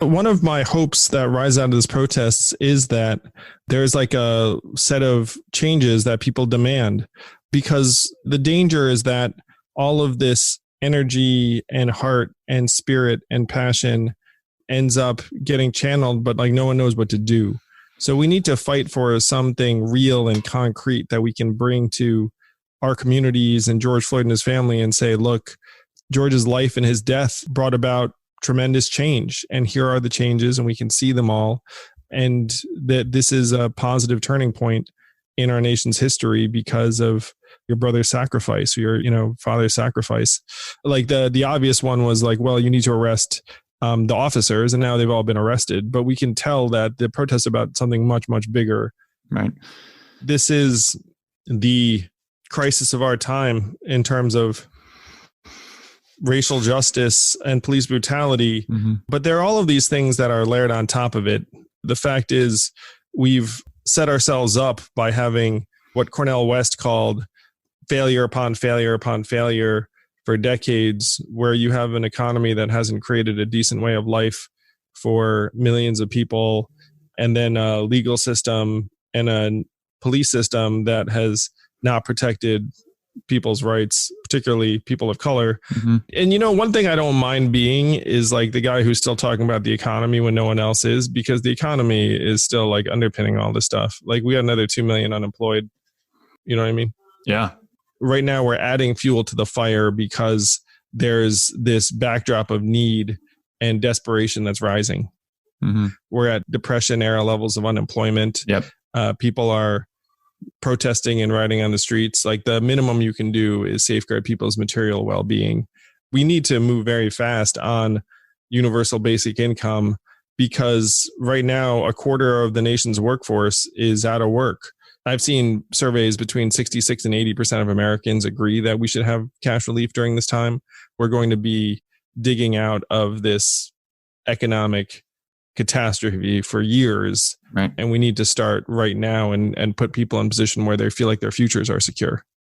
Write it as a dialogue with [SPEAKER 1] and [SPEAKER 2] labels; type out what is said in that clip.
[SPEAKER 1] One of my hopes that rise out of this protests is that there's like a set of changes that people demand, because the danger is that all of this energy and heart and spirit and passion ends up getting channeled, but like no one knows what to do. So we need to fight for something real and concrete that we can bring to our communities and George Floyd and his family and say, look, George's life and his death brought about tremendous change, and here are the changes, and we can see them all, and that this is a positive turning point in our nation's history because of your brother's sacrifice, or your father's sacrifice. Like the obvious one was like, well, you need to arrest the officers, and now they've all been arrested, but we can tell that the protest about something much, much bigger.
[SPEAKER 2] Right.
[SPEAKER 1] This is the crisis of our time in terms of racial justice and police brutality.
[SPEAKER 2] Mm-hmm.
[SPEAKER 1] But there are all of these things that are layered on top of it. The fact is, we've set ourselves up by having what Cornel West called failure upon failure upon failure for decades, where you have an economy that hasn't created a decent way of life for millions of people, and then a legal system and a police system that has not protected people's rights, particularly people of color.
[SPEAKER 2] Mm-hmm.
[SPEAKER 1] And one thing I don't mind being is like the guy who's still talking about the economy when no one else is, because the economy is still like underpinning all this stuff. Like we got another 2 million unemployed. You know what I mean?
[SPEAKER 2] Yeah.
[SPEAKER 1] Right now we're adding fuel to the fire because there's this backdrop of need and desperation that's rising.
[SPEAKER 2] Mm-hmm.
[SPEAKER 1] We're at depression era levels of unemployment.
[SPEAKER 2] Yep.
[SPEAKER 1] People are protesting and riding on the streets. Like the minimum you can do is safeguard people's material well-being. We need to move very fast on universal basic income, because right now a quarter of the nation's workforce is out of work. I've seen surveys between 66 and 80% of Americans agree that we should have cash relief during this time. We're going to be digging out of this economic catastrophe for years.
[SPEAKER 2] Right.
[SPEAKER 1] And we need to start right now and put people in a position where they feel like their futures are secure.